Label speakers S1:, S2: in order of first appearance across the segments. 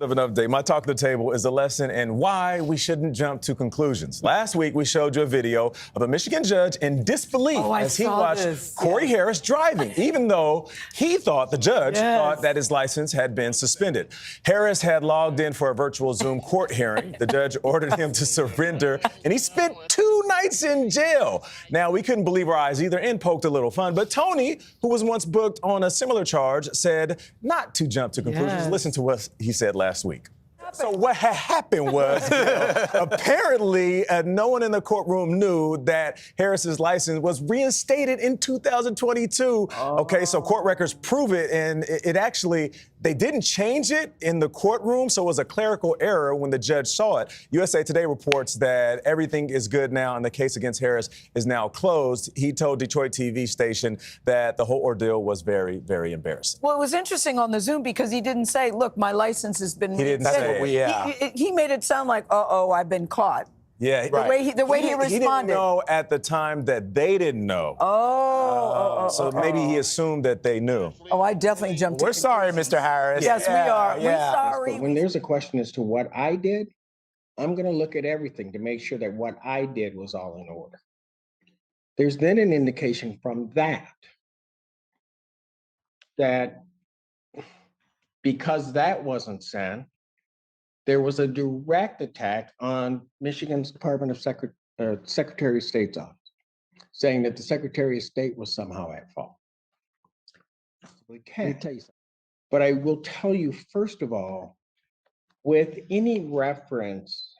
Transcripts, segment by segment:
S1: Of an update, my talk to the table is a lesson in why we shouldn't jump to conclusions. Last week, we showed you a video of a Michigan judge in disbelief as he watched Corey Harris driving, even though he thought, the judge thought that his license had been suspended. Harris had logged in for a virtual Zoom court hearing. The judge ordered him to surrender, and he spent 2 nights in jail. Now, we couldn't believe our eyes either and poked a little fun, but Tony, who was once booked on a similar charge, said not to jump to conclusions. Listen to what he said last week. So what had happened was, apparently, no one in the courtroom knew that Harris's license was reinstated in 2022. Okay, so court records prove it, and it actually, they didn't change it in the courtroom, so it was a clerical error when the judge saw it. USA Today reports that everything is good now, and the case against Harris is now closed. He told Detroit TV station that the whole ordeal was very, very embarrassing.
S2: Well, it was interesting on the Zoom because he didn't say, look, my license has been
S1: reinstated. He didn't say it.
S2: He made it sound like, I've been caught.
S1: Yeah,
S2: the way he responded.
S1: He didn't know at the time that they didn't know. So maybe he assumed that they knew.
S2: Oh, I definitely jumped in.
S3: We're sorry, Mr. Harris.
S2: Yes, we are. We're sorry.
S4: But when there's a question as to what I did, I'm going to look at everything to make sure that what I did was all in order. There's then an indication from that because that wasn't sent, there was a direct attack on Michigan's Department of Secretary of State's office, saying that the Secretary of State was somehow at fault. We can't tell you something. But I will tell you, first of all, with any reference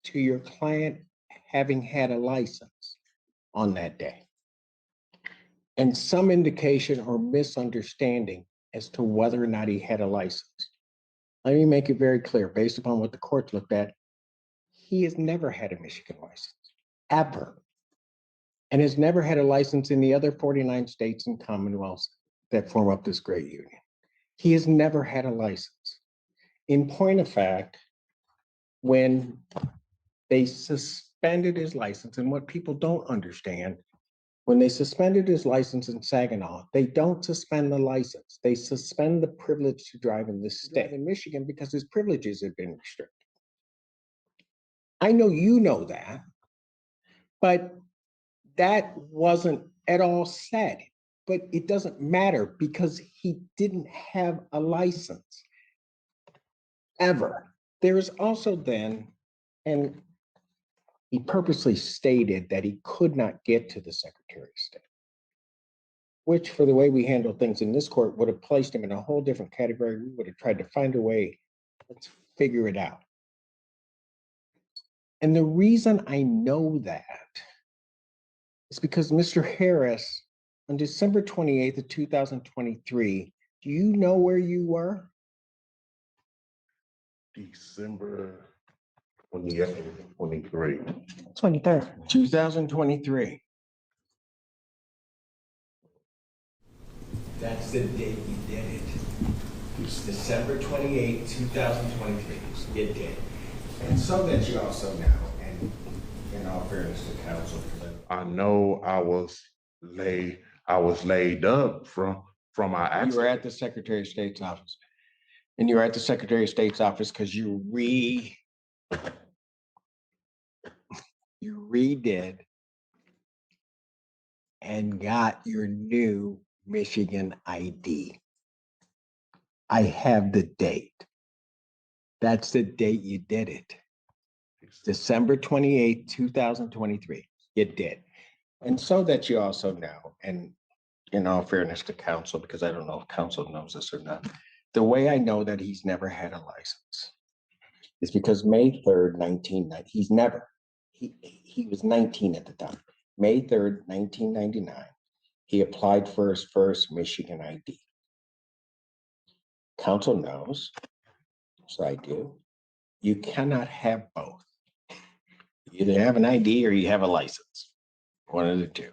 S4: to your client having had a license on that day, and some indication or misunderstanding as to whether or not he had a license. Let me make it very clear, based upon what the court looked at, he has never had a Michigan license, ever, and has never had a license in the other 49 states and commonwealths that form up this great union. He has never had a license. In point of fact, when they suspended his license, and what people don't understand, when they suspended his license in Saginaw, they don't suspend the license. They suspend the privilege to drive in this state in Michigan because his privileges have been restricted. I know you know that, but that wasn't at all said. But it doesn't matter because he didn't have a license ever. There is also then, and he purposely stated that he could not get to the Secretary of State, which for the way we handle things in this court would have placed him in a whole different category. We would have tried to find a way, let's figure it out. And the reason I know that is because Mr. Harris, on December 28th of 2023, do you know where you were?
S5: December 28th, 23.
S2: 23rd.
S4: 2023. That's the date you did it. December 28th, 2023. You did. And so that you also know, and in all fairness to counsel,
S5: I know I was laid up from my accident.
S4: you were at the Secretary of State's office. And you were at the Secretary of State's office because you redid and got your new Michigan ID. I have the date. That's the date you did it. December 28th, 2023. You did. And so that you also know, and in all fairness to counsel, because I don't know if counsel knows this or not, the way I know that he's never had a license is because May 3rd, he was 19 at the time. May 3rd, 1999, he applied for his first Michigan ID. Counsel knows, so I do, you cannot have both. You either have an ID or you have a license, one of the two.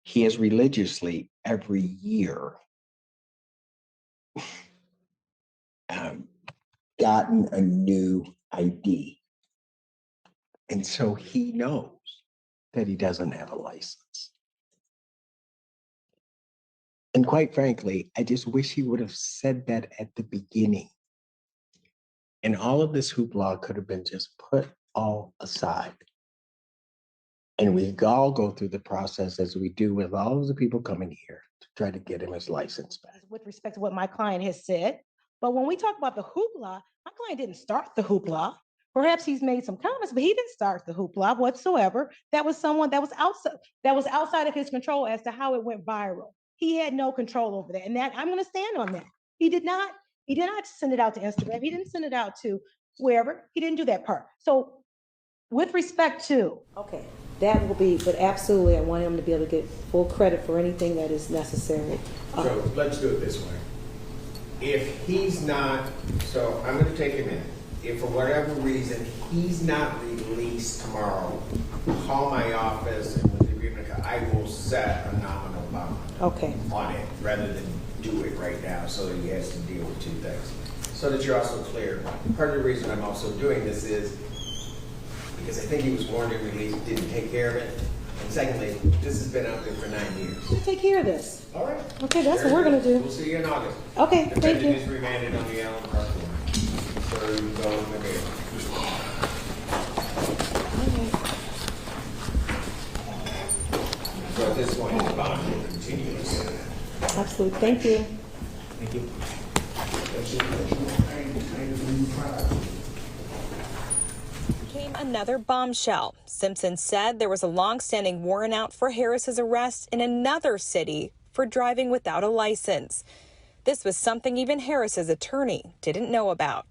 S4: He has religiously every year gotten a new ID. And so he knows that he doesn't have a license. And quite frankly, I just wish he would have said that at the beginning. And all of this hoopla could have been just put all aside. And we all go through the process as we do with all of the people coming here to try to get him his license back.
S3: With respect to what my client has said, but when we talk about the hoopla, my client didn't start the hoopla. Perhaps he's made some comments, but he didn't start the hoopla whatsoever. That was someone that was outside of his control as to how it went viral. He had no control over that. And that I'm going to stand on that. He did not send it out to Instagram. He didn't send it out to wherever. He didn't do that part. So with respect to, okay, that will be, but absolutely, I want him to be able to get full credit for anything that is necessary.
S6: So let's do it this way. If he's not, so I'm going to take a minute. If for whatever reason he's not released tomorrow, call my office and with the agreement, I will set a nominal bond on it rather than do it right now so that he has to deal with two things. So that you're also clear. Part of the reason I'm also doing this is because I think he was warned and released, didn't take care of it. And secondly, this has been out there for 9 years.
S3: We'll take care of this.
S6: All right.
S3: Okay, that's what we're going to do.
S6: We'll see you in August.
S3: Okay, thank you.
S6: Defendant is remanded on the Allen Park line. So you go in the day. So at this point, the bond will continue.
S3: Absolutely. Thank you.
S6: Thank you.
S7: Came another bombshell. Simpson said there was a long-standing warrant out for Harris's arrest in another city for driving without a license. This was something even Harris's attorney didn't know about.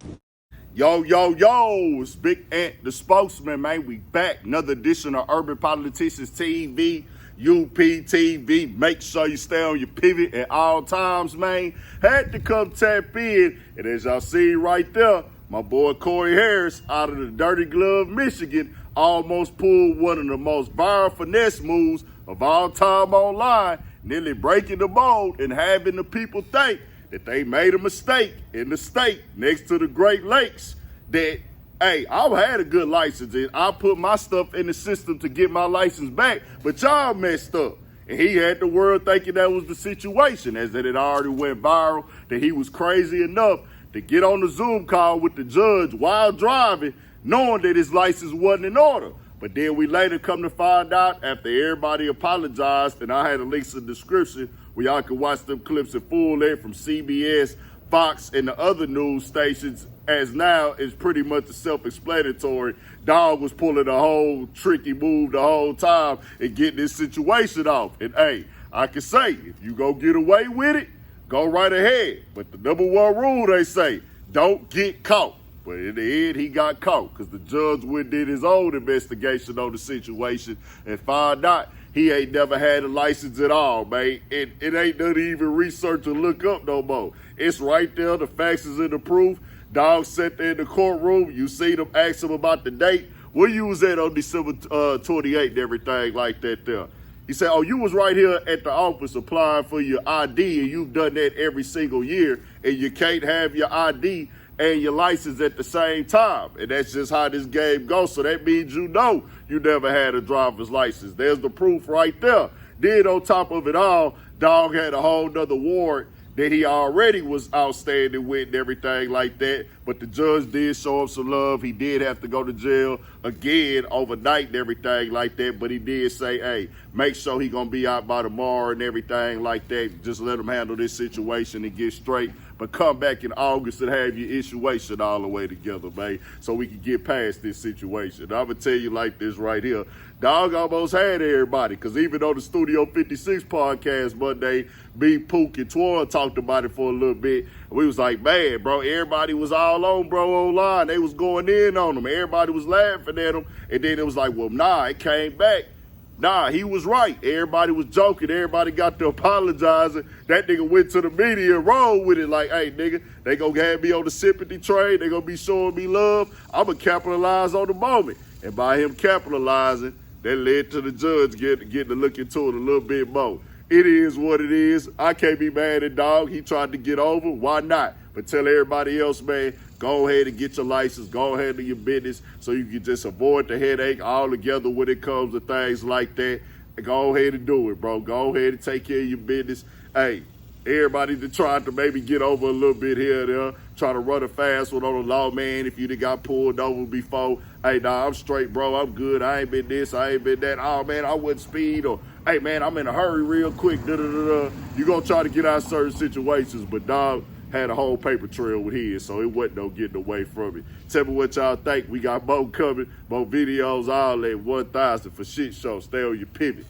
S8: Yo, yo, yo, it's Big Ant, the spokesman, man. We back. Another edition of Urban Politicians TV, UPTV. Make sure you stay on your pivot at all times, man. Had to come tap in. And as y'all see right there, my boy Corey Harris out of the Dirty Glove, Michigan, almost pulled one of the most viral finesse moves of all time online, nearly breaking the mold and having the people think that they made a mistake in the state next to the Great Lakes. That, hey, I've had a good license and I put my stuff in the system to get my license back, but y'all messed up. And he had the world thinking that was the situation, as that it already went viral, that he was crazy enough to get on the Zoom call with the judge while driving, knowing that his license wasn't in order. But then we later come to find out, after everybody apologized, and I had a link in the description where y'all can watch them clips in full there from CBS, Fox, and the other news stations, as now is pretty much self-explanatory. Dog was pulling a whole tricky move the whole time and getting this situation off. And hey, I can say, if you go get away with it, go right ahead. But the number one rule, they say, don't get caught. But in the end, he got caught because the judge went did his own investigation on the situation and found out he ain't never had a license at all, man. It ain't nothing to even research or look up no more. It's right there. The facts is in the proof. Dog sat there in the courtroom. You see them ask him about the date. Where you was at on December 28th and everything like that there? He said, oh, you was right here at the office applying for your ID, and you've done that every single year, and you can't have your ID and your license at the same time. And that's just how this game goes. So that means you know you never had a driver's license. There's the proof right there. Then on top of it all, Dog had a whole nother warrant that he already was outstanding with and everything like that. But the judge did show him some love. He did have to go to jail again overnight and everything like that. But he did say, hey, make sure he gonna be out by tomorrow and everything like that. Just let him handle this situation and get straight. But come back in August and have your situation all the way together, man, so we can get past this situation. I'm going to tell you like this right here. Dog almost had everybody, because even on the Studio 56 podcast Monday, me, Pook, and Twan talked about it for a little bit. We was like, man, bro, everybody was all on, bro, online. They was going in on him. Everybody was laughing at him. And then it was like, well, nah, it came back. Nah, he was right. Everybody was joking. Everybody got to apologizing. That nigga went to the media and rolled with it like, hey, nigga, they gonna have me on the sympathy train. They gonna be showing me love. I'm gonna capitalize on the moment. And by him capitalizing, that led to the judge getting to look into it a little bit more. It is what it is. I can't be mad at Dog. He tried to get over. Why not? But tell everybody else, man, go ahead and get your license. Go ahead and do your business so you can just avoid the headache altogether when it comes to things like that. Go ahead and do it, bro. Go ahead and take care of your business. Hey, everybody that tried to maybe get over a little bit here and there, try to run a fast one on a law, man, if you done got pulled over before. Hey, nah, I'm straight, bro. I'm good. I ain't been this. I ain't been that. Oh, man, I wouldn't speed. Or, hey, man, I'm in a hurry real quick. Da-da-da-da. You gonna try to get out of certain situations, but dog had a whole paper trail with his, so it wasn't no getting away from it. Tell me what y'all think. We got more coming, more videos, all at 1,000 for shit show. Stay on your pivot.